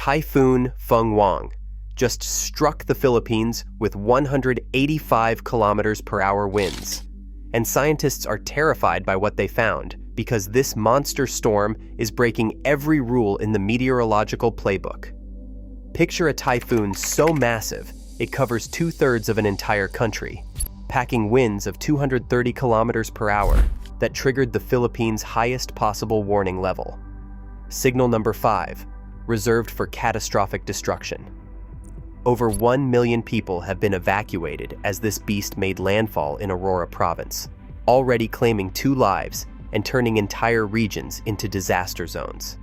Typhoon Fong Wong just struck the Philippines with 185 kilometers per hour winds. And scientists are terrified by what they found because this monster storm is breaking every rule in the meteorological playbook. Picture a typhoon so massive it covers 2/3 of an entire country, packing winds of 230 kilometers per hour that triggered the Philippines' highest possible warning level. Signal number 5, reserved for catastrophic destruction. Over 1 million people have been evacuated as this beast made landfall in Aurora Province, already claiming 2 lives and turning entire regions into disaster zones.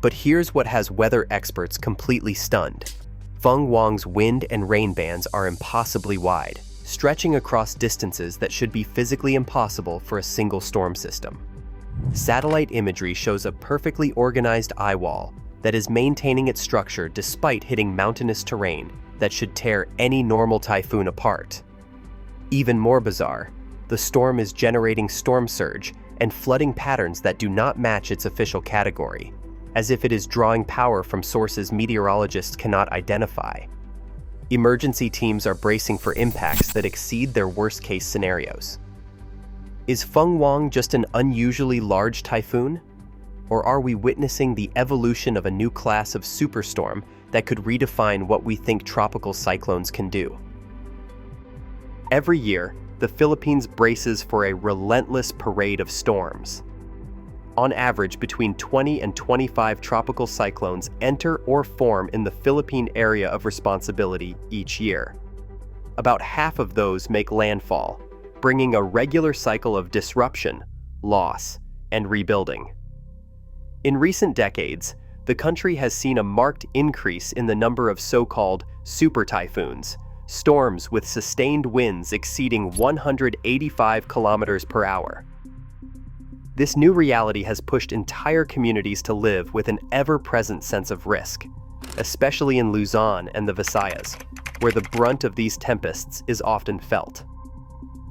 But here's what has weather experts completely stunned. Fung-wong's wind and rain bands are impossibly wide, stretching across distances that should be physically impossible for a single storm system. Satellite imagery shows a perfectly organized eyewall that is maintaining its structure despite hitting mountainous terrain that should tear any normal typhoon apart. Even more bizarre, the storm is generating storm surge and flooding patterns that do not match its official category, as if it is drawing power from sources meteorologists cannot identify. Emergency teams are bracing for impacts that exceed their worst-case scenarios. Is Fung-wong just an unusually large typhoon? Or are we witnessing the evolution of a new class of superstorm that could redefine what we think tropical cyclones can do? Every year, the Philippines braces for a relentless parade of storms. On average, between 20 and 25 tropical cyclones enter or form in the Philippine area of responsibility each year. About half of those make landfall, bringing a regular cycle of disruption, loss, and rebuilding. In recent decades, the country has seen a marked increase in the number of so-called super typhoons, storms with sustained winds exceeding 185 kilometers per hour. This new reality has pushed entire communities to live with an ever-present sense of risk, especially in Luzon and the Visayas, where the brunt of these tempests is often felt.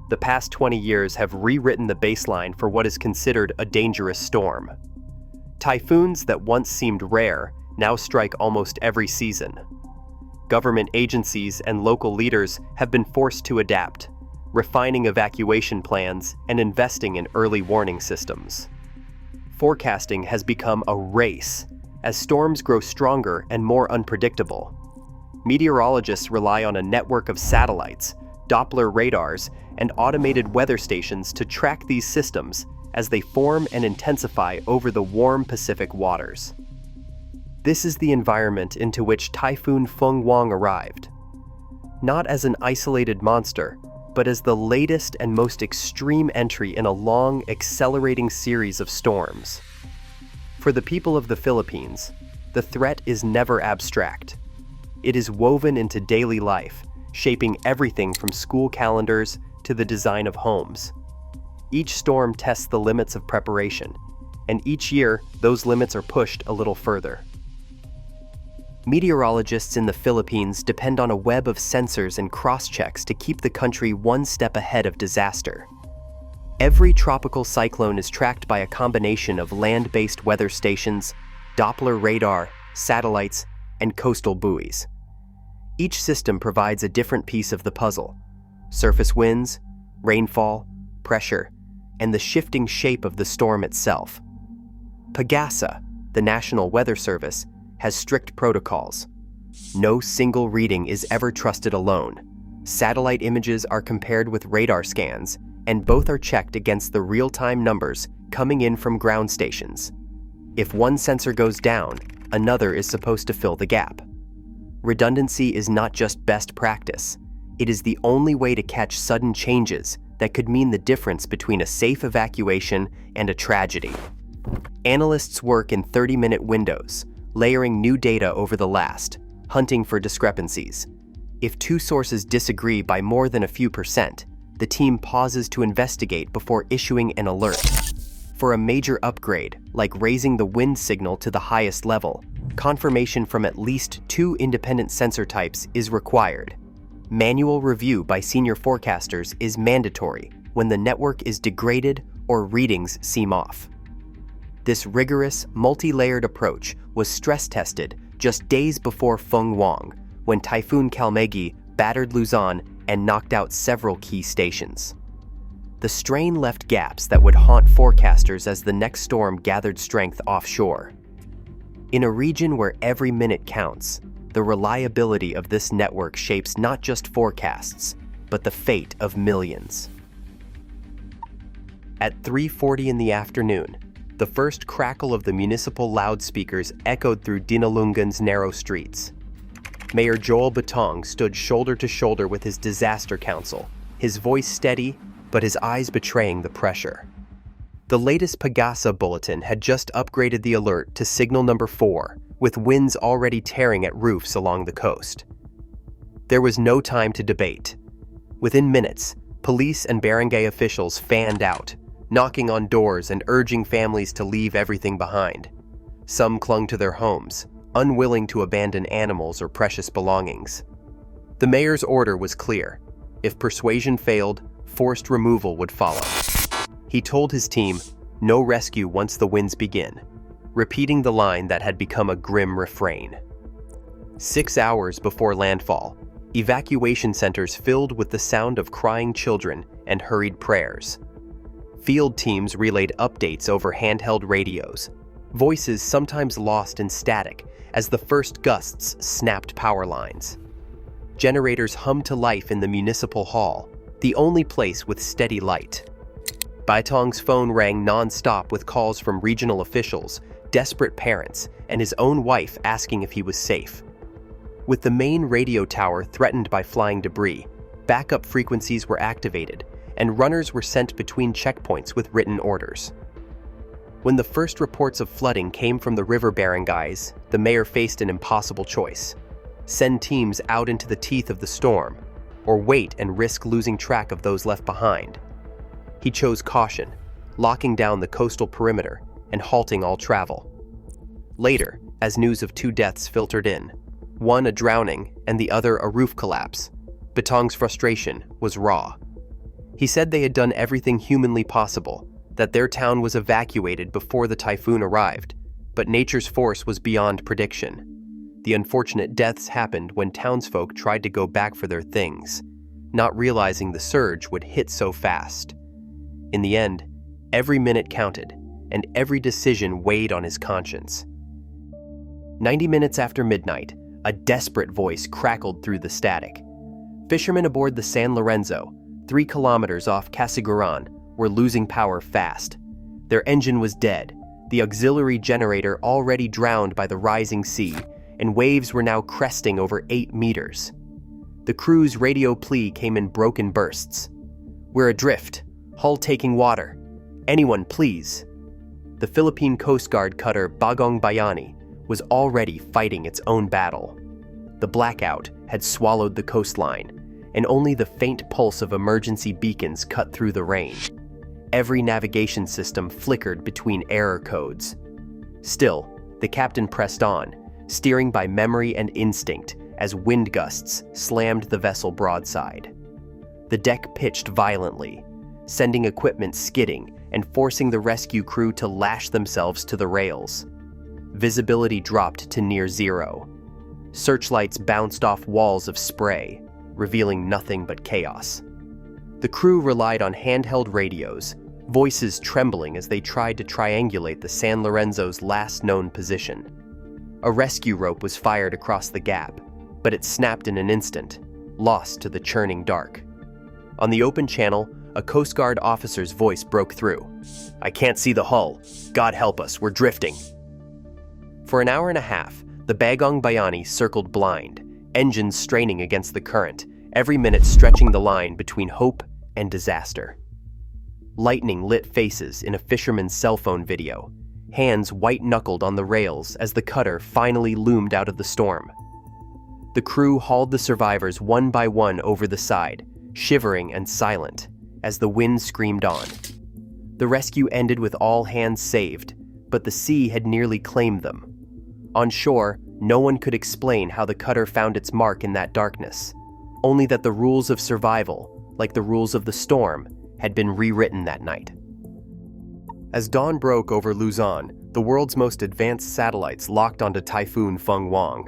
The past 20 years have rewritten the baseline for what is considered a dangerous storm. Typhoons that once seemed rare now strike almost every season. Government agencies and local leaders have been forced to adapt, refining evacuation plans and investing in early warning systems. Forecasting has become a race as storms grow stronger and more unpredictable. Meteorologists rely on a network of satellites, Doppler radars, and automated weather stations to track these systems as they form and intensify over the warm Pacific waters. This is the environment into which Typhoon Fong Wong arrived. Not as an isolated monster, but as the latest and most extreme entry in a long, accelerating series of storms. For the people of the Philippines, the threat is never abstract. It is woven into daily life, shaping everything from school calendars to the design of homes. Each storm tests the limits of preparation, and each year, those limits are pushed a little further. Meteorologists in the Philippines depend on a web of sensors and cross-checks to keep the country one step ahead of disaster. Every tropical cyclone is tracked by a combination of land-based weather stations, Doppler radar, satellites, and coastal buoys. Each system provides a different piece of the puzzle: surface winds, rainfall, pressure, and the shifting shape of the storm itself. PAGASA, the National Weather Service, has strict protocols. No single reading is ever trusted alone. Satellite images are compared with radar scans, and both are checked against the real-time numbers coming in from ground stations. If one sensor goes down, another is supposed to fill the gap. Redundancy is not just best practice. It is the only way to catch sudden changes that could mean the difference between a safe evacuation and a tragedy. Analysts work in 30-minute windows, layering new data over the last, hunting for discrepancies. If two sources disagree by more than a few percent, the team pauses to investigate before issuing an alert. For a major upgrade, like raising the wind signal to the highest level, confirmation from at least 2 independent sensor types is required. Manual review by senior forecasters is mandatory when the network is degraded or readings seem off. This rigorous, multi-layered approach was stress-tested just days before Fung-wong, when Typhoon Kalmegi battered Luzon and knocked out several key stations. The strain left gaps that would haunt forecasters as the next storm gathered strength offshore. In a region where every minute counts, the reliability of this network shapes not just forecasts, but the fate of millions. At 3:40 in the afternoon, the first crackle of the municipal loudspeakers echoed through Dinalungan's narrow streets. Mayor Joel Batong stood shoulder to shoulder with his disaster council, his voice steady, but his eyes betraying the pressure. The latest PAGASA bulletin had just upgraded the alert to signal number 4, with winds already tearing at roofs along the coast. There was no time to debate. Within minutes, police and barangay officials fanned out, knocking on doors and urging families to leave everything behind. Some clung to their homes, unwilling to abandon animals or precious belongings. The mayor's order was clear. If persuasion failed, forced removal would follow. He told his team, "No rescue once the winds begin," repeating the line that had become a grim refrain. 6 hours before landfall, evacuation centers filled with the sound of crying children and hurried prayers. Field teams relayed updates over handheld radios, voices sometimes lost in static as the first gusts snapped power lines. Generators hummed to life in the municipal hall, the only place with steady light. Baitong's phone rang non-stop with calls from regional officials, desperate parents, and his own wife asking if he was safe. With the main radio tower threatened by flying debris, backup frequencies were activated, and runners were sent between checkpoints with written orders. When the first reports of flooding came from the river barangays, the mayor faced an impossible choice: send teams out into the teeth of the storm, or wait and risk losing track of those left behind. He chose caution, locking down the coastal perimeter and halting all travel. Later, as news of 2 deaths filtered in, one a drowning and the other a roof collapse, Batong's frustration was raw. He said they had done everything humanly possible, that their town was evacuated before the typhoon arrived, but nature's force was beyond prediction. The unfortunate deaths happened when townsfolk tried to go back for their things, not realizing the surge would hit so fast. In the end, every minute counted, and every decision weighed on his conscience. 90 minutes after midnight, a desperate voice crackled through the static. Fishermen aboard the San Lorenzo, 3 kilometers off Casiguran, were losing power fast. Their engine was dead, the auxiliary generator already drowned by the rising sea, and waves were now cresting over 8 meters. The crew's radio plea came in broken bursts. "We're adrift. Hull taking water. Anyone, please." The Philippine Coast Guard cutter Bagong Bayani was already fighting its own battle. The blackout had swallowed the coastline, and only the faint pulse of emergency beacons cut through the rain. Every navigation system flickered between error codes. Still, the captain pressed on, steering by memory and instinct as wind gusts slammed the vessel broadside. The deck pitched violently, sending equipment skidding and forcing the rescue crew to lash themselves to the rails. Visibility dropped to near zero. Searchlights bounced off walls of spray, revealing nothing but chaos. The crew relied on handheld radios, voices trembling as they tried to triangulate the San Lorenzo's last known position. A rescue rope was fired across the gap, but it snapped in an instant, lost to the churning dark. On the open channel, a Coast Guard officer's voice broke through. "I can't see the hull. God help us, we're drifting." For an hour and a half, the Bagong Bayani circled blind, engines straining against the current, every minute stretching the line between hope and disaster. Lightning lit faces in a fisherman's cell phone video, hands white-knuckled on the rails as the cutter finally loomed out of the storm. The crew hauled the survivors one by one over the side, shivering and silent, as the wind screamed on. The rescue ended with all hands saved, but the sea had nearly claimed them. On shore, no one could explain how the cutter found its mark in that darkness, only that the rules of survival, like the rules of the storm, had been rewritten that night. As dawn broke over Luzon, the world's most advanced satellites locked onto Typhoon Fong Wong.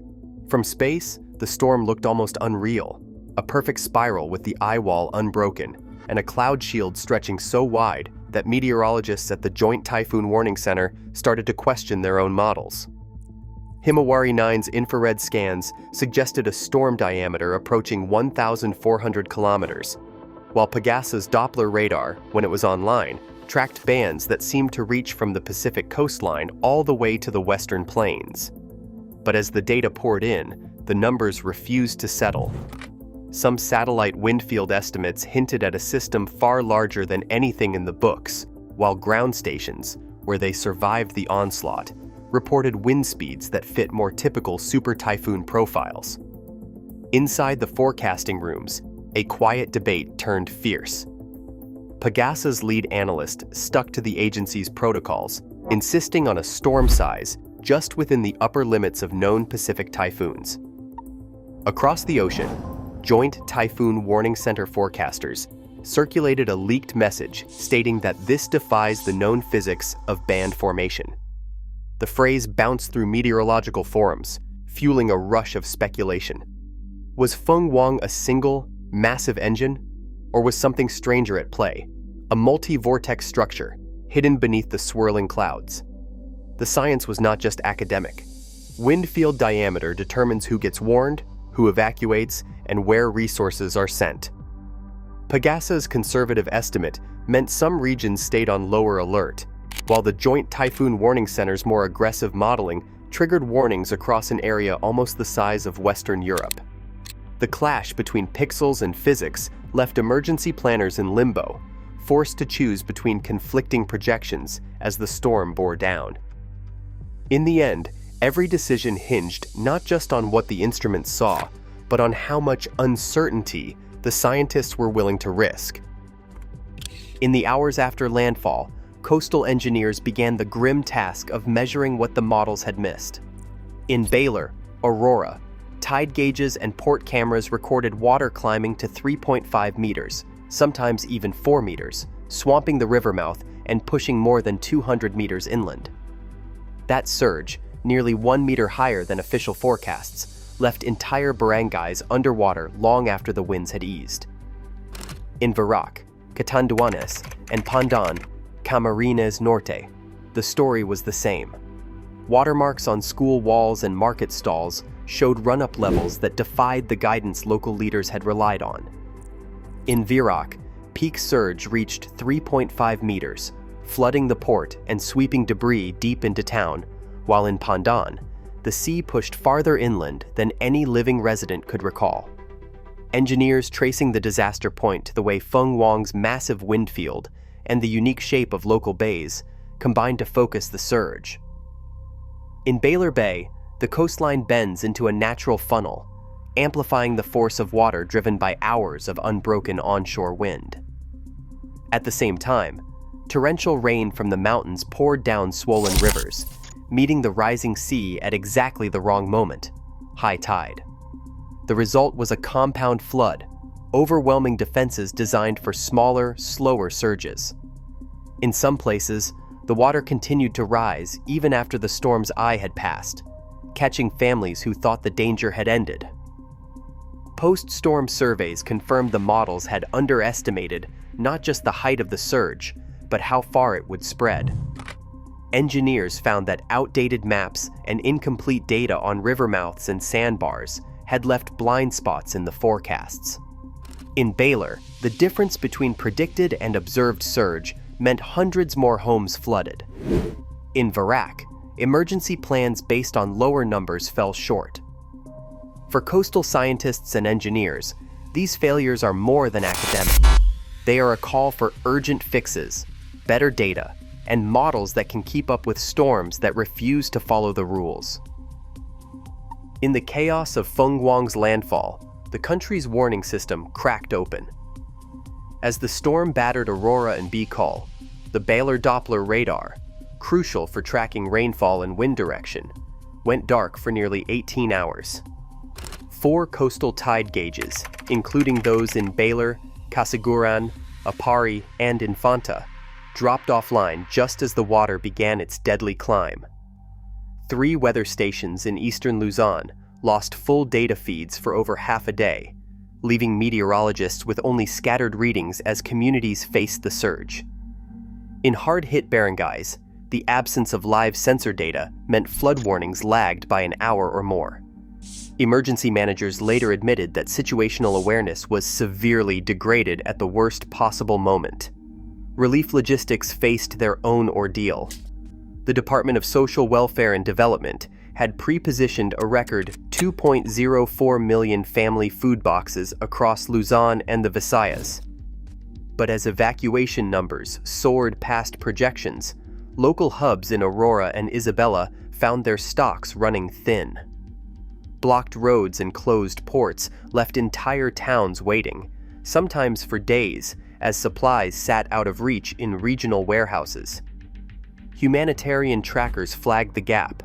From space, the storm looked almost unreal, a perfect spiral with the eyewall unbroken, and a cloud shield stretching so wide that meteorologists at the Joint Typhoon Warning Center started to question their own models. Himawari 9's infrared scans suggested a storm diameter approaching 1,400 kilometers, while PAGASA's Doppler radar, when it was online, tracked bands that seemed to reach from the Pacific coastline all the way to the western plains. But as the data poured in, the numbers refused to settle. Some satellite wind field estimates hinted at a system far larger than anything in the books, while ground stations, where they survived the onslaught, reported wind speeds that fit more typical super typhoon profiles. Inside the forecasting rooms, a quiet debate turned fierce. PAGASA's lead analyst stuck to the agency's protocols, insisting on a storm size just within the upper limits of known Pacific typhoons. Across the ocean, Joint Typhoon Warning Center forecasters circulated a leaked message stating that this defies the known physics of band formation. The phrase bounced through meteorological forums, fueling a rush of speculation. Was Fung-wong a single, massive engine, or was something stranger at play, a multi-vortex structure hidden beneath the swirling clouds? The science was not just academic. Wind field diameter determines who gets warned, who evacuates, and where resources are sent. PAGASA's conservative estimate meant some regions stayed on lower alert, while the Joint Typhoon Warning Center's more aggressive modeling triggered warnings across an area almost the size of Western Europe. The clash between pixels and physics left emergency planners in limbo, forced to choose between conflicting projections as the storm bore down. In the end, every decision hinged not just on what the instruments saw, but on how much uncertainty the scientists were willing to risk. In the hours after landfall, coastal engineers began the grim task of measuring what the models had missed. In Baylor, Aurora, tide gauges and port cameras recorded water climbing to 3.5 meters, sometimes even 4 meters, swamping the river mouth and pushing more than 200 meters inland. That surge, nearly 1 meter higher than official forecasts, left entire barangays underwater long after the winds had eased. In Verac, Catanduanes, and Pandan, Camarines Norte, the story was the same. Watermarks on school walls and market stalls showed run-up levels that defied the guidance local leaders had relied on. In Verac, peak surge reached 3.5 meters, flooding the port and sweeping debris deep into town, while in Pandan, the sea pushed farther inland than any living resident could recall. Engineers tracing the disaster point to the way Fung-wong's massive wind field and the unique shape of local bays combined to focus the surge. In Baylor Bay, the coastline bends into a natural funnel, amplifying the force of water driven by hours of unbroken onshore wind. At the same time, torrential rain from the mountains poured down swollen rivers, meeting the rising sea at exactly the wrong moment, high tide. The result was a compound flood, overwhelming defenses designed for smaller, slower surges. In some places, the water continued to rise even after the storm's eye had passed, catching families who thought the danger had ended. Post-storm surveys confirmed the models had underestimated not just the height of the surge, but how far it would spread. Engineers found that outdated maps and incomplete data on river mouths and sandbars had left blind spots in the forecasts. In Baylor, the difference between predicted and observed surge meant hundreds more homes flooded. In Verac, emergency plans based on lower numbers fell short. For coastal scientists and engineers, these failures are more than academic. They are a call for urgent fixes, better data, and models that can keep up with storms that refuse to follow the rules. In the chaos of Fung-wong's landfall, the country's warning system cracked open. As the storm battered Aurora and Bicol, the Baylor Doppler radar, crucial for tracking rainfall and wind direction, went dark for nearly 18 hours. 4 coastal tide gauges, including those in Baylor, Casiguran, Apari, and Infanta, dropped offline just as the water began its deadly climb. 3 weather stations in eastern Luzon lost full data feeds for over half a day, leaving meteorologists with only scattered readings as communities faced the surge. In hard-hit barangays, the absence of live sensor data meant flood warnings lagged by an hour or more. Emergency managers later admitted that situational awareness was severely degraded at the worst possible moment. Relief logistics faced their own ordeal. The Department of Social Welfare and Development had pre-positioned a record 2.04 million family food boxes across Luzon and the Visayas. But as evacuation numbers soared past projections, local hubs in Aurora and Isabela found their stocks running thin. Blocked roads and closed ports left entire towns waiting, sometimes for days, as supplies sat out of reach in regional warehouses. Humanitarian trackers flagged the gap.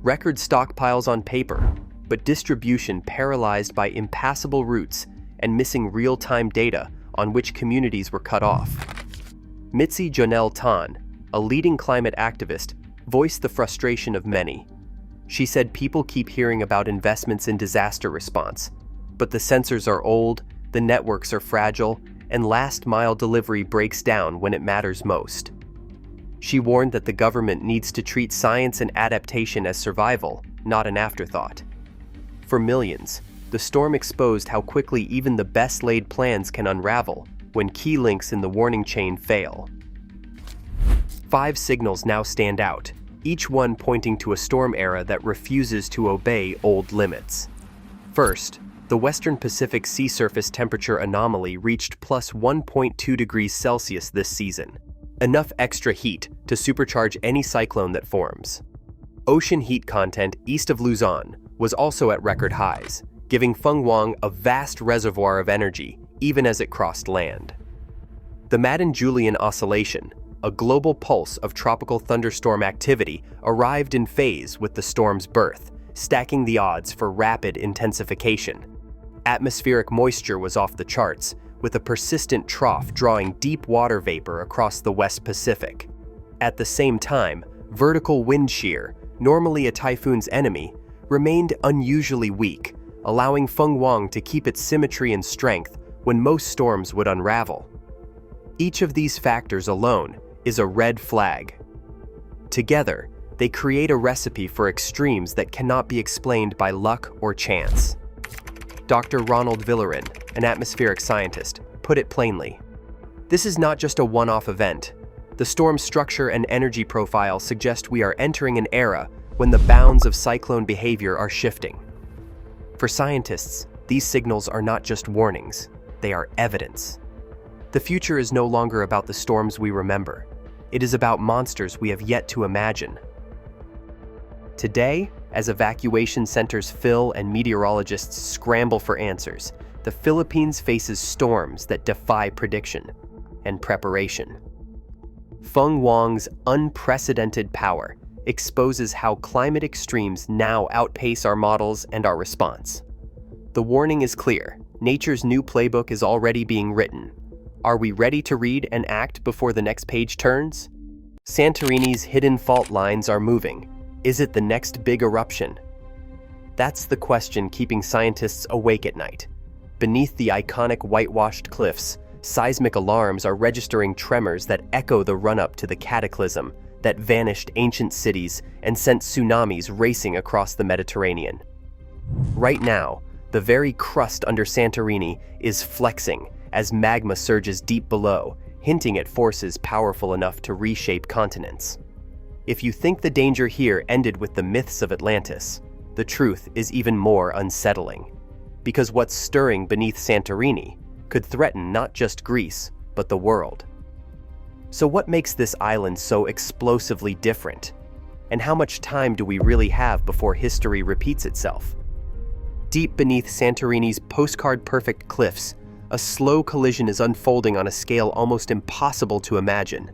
Record stockpiles on paper, but distribution paralyzed by impassable routes and missing real-time data on which communities were cut off. Mitzi Jonelle Tan, a leading climate activist, voiced the frustration of many. She said people keep hearing about investments in disaster response, but the sensors are old, the networks are fragile, and last-mile delivery breaks down when it matters most. She warned that the government needs to treat science and adaptation as survival, not an afterthought. For millions, the storm exposed how quickly even the best-laid plans can unravel when key links in the warning chain fail. 5 signals now stand out, each one pointing to a storm era that refuses to obey old limits. First, the Western Pacific sea surface temperature anomaly reached plus 1.2 degrees Celsius this season, enough extra heat to supercharge any cyclone that forms. Ocean heat content east of Luzon was also at record highs, giving Fung-wong a vast reservoir of energy even as it crossed land. The Madden-Julian Oscillation, a global pulse of tropical thunderstorm activity, arrived in phase with the storm's birth, stacking the odds for rapid intensification. Atmospheric moisture was off the charts, with a persistent trough drawing deep water vapor across the West Pacific. At the same time, vertical wind shear, normally a typhoon's enemy, remained unusually weak, allowing Fung-wong to keep its symmetry and strength when most storms would unravel. Each of these factors alone is a red flag. Together, they create a recipe for extremes that cannot be explained by luck or chance. Dr. Ronald Villarin, an atmospheric scientist, put it plainly. This is not just a one-off event. The storm's structure and energy profile suggest we are entering an era when the bounds of cyclone behavior are shifting. For scientists, these signals are not just warnings, they are evidence. The future is no longer about the storms we remember. It is about monsters we have yet to imagine. Today, as evacuation centers fill and meteorologists scramble for answers, the Philippines faces storms that defy prediction and preparation. Fung-wong's unprecedented power exposes how climate extremes now outpace our models and our response. The warning is clear. Nature's new playbook is already being written. Are we ready to read and act before the next page turns? Santorini's hidden fault lines are moving. Is it the next big eruption? That's the question keeping scientists awake at night. Beneath the iconic whitewashed cliffs, seismic alarms are registering tremors that echo the run-up to the cataclysm that vanished ancient cities and sent tsunamis racing across the Mediterranean. Right now, the very crust under Santorini is flexing as magma surges deep below, hinting at forces powerful enough to reshape continents. If you think the danger here ended with the myths of Atlantis, the truth is even more unsettling. Because what's stirring beneath Santorini could threaten not just Greece, but the world. So what makes this island so explosively different? And how much time do we really have before history repeats itself? Deep beneath Santorini's postcard-perfect cliffs, a slow collision is unfolding on a scale almost impossible to imagine.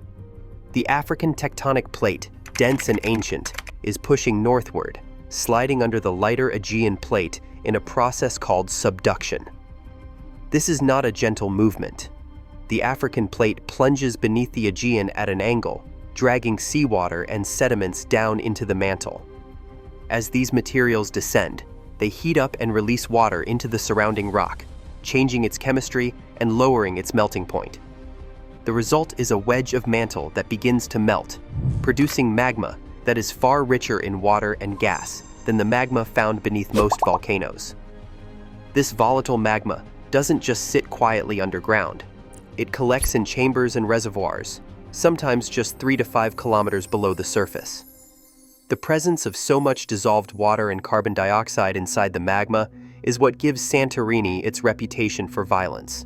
The African tectonic plate, dense and ancient, is pushing northward, sliding under the lighter Aegean plate in a process called subduction. This is not a gentle movement. the African plate plunges beneath the Aegean at an angle, dragging seawater and sediments down into the mantle. As these materials descend, they heat up and release water into the surrounding rock, changing its chemistry and lowering its melting point. The result is a wedge of mantle that begins to melt, producing magma that is far richer in water and gas than the magma found beneath most volcanoes. This volatile magma doesn't just sit quietly underground. It collects in chambers and reservoirs, sometimes just 3 to 5 kilometers below the surface. The presence of so much dissolved water and carbon dioxide inside the magma is what gives Santorini its reputation for violence.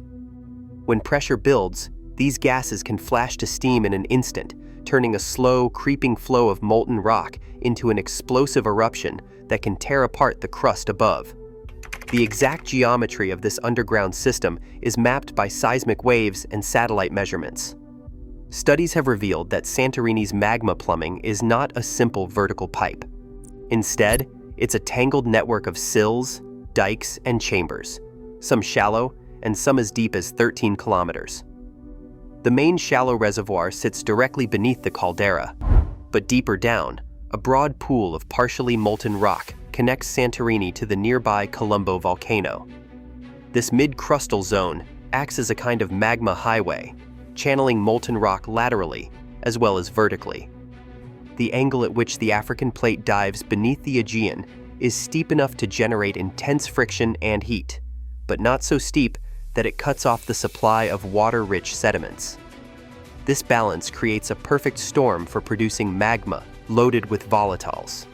When pressure builds, these gases can flash to steam in an instant, turning a slow, creeping flow of molten rock into an explosive eruption that can tear apart the crust above. The exact geometry of this underground system is mapped by seismic waves and satellite measurements. Studies have revealed that Santorini's magma plumbing is not a simple vertical pipe. Instead, it's a tangled network of sills, dikes, and chambers, some shallow and some as deep as 13 kilometers. The main shallow reservoir sits directly beneath the caldera, but deeper down, a broad pool of partially molten rock connects Santorini to the nearby Colombo volcano. This mid-crustal zone acts as a kind of magma highway, channeling molten rock laterally as well as vertically. The angle at which the African plate dives beneath the Aegean is steep enough to generate intense friction and heat, but not so steep that it cuts off the supply of water-rich sediments. This balance creates a perfect storm for producing magma loaded with volatiles.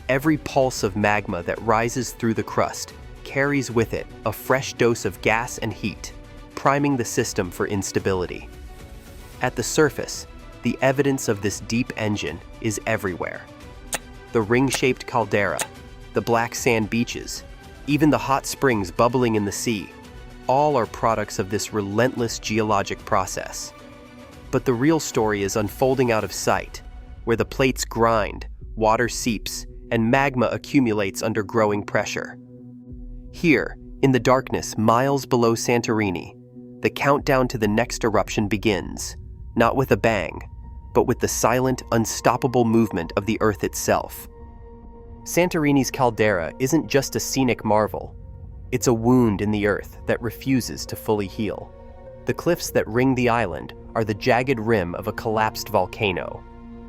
Every pulse of magma that rises through the crust carries with it a fresh dose of gas and heat, priming the system for instability. At the surface, the evidence of this deep engine is everywhere. The ring-shaped caldera, the black sand beaches, even the hot springs bubbling in the sea, all are products of this relentless geologic process. But the real story is unfolding out of sight, where the plates grind, water seeps, and magma accumulates under growing pressure. Here, in the darkness miles below Santorini, the countdown to the next eruption begins, not with a bang, but with the silent, unstoppable movement of the Earth itself. Santorini's caldera isn't just a scenic marvel. It's a wound in the Earth that refuses to fully heal. The cliffs that ring the island are the jagged rim of a collapsed volcano,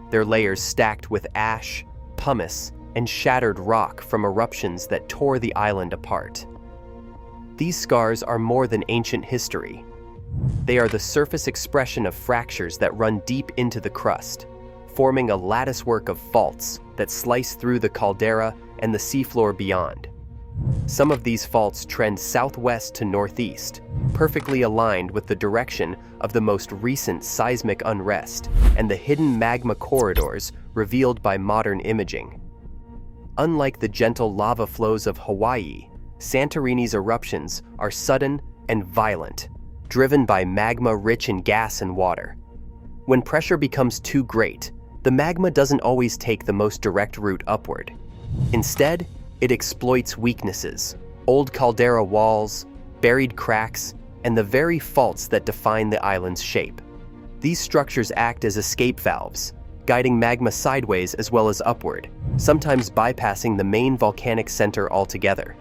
their layers stacked with ash, pumice, and shattered rock from eruptions that tore the island apart. These scars are more than ancient history. They are the surface expression of fractures that run deep into the crust, forming a latticework of faults that slice through the caldera and the seafloor beyond. Some of these faults trend southwest to northeast, perfectly aligned with the direction of the most recent seismic unrest and the hidden magma corridors revealed by modern imaging. Unlike the gentle lava flows of Hawaii, Santorini's eruptions are sudden and violent, driven by magma rich in gas and water. When pressure becomes too great, the magma doesn't always take the most direct route upward. Instead, it exploits weaknesses, old caldera walls, buried cracks, and the very faults that define the island's shape. These structures act as escape valves, guiding magma sideways as well as upward, sometimes bypassing the main volcanic center altogether.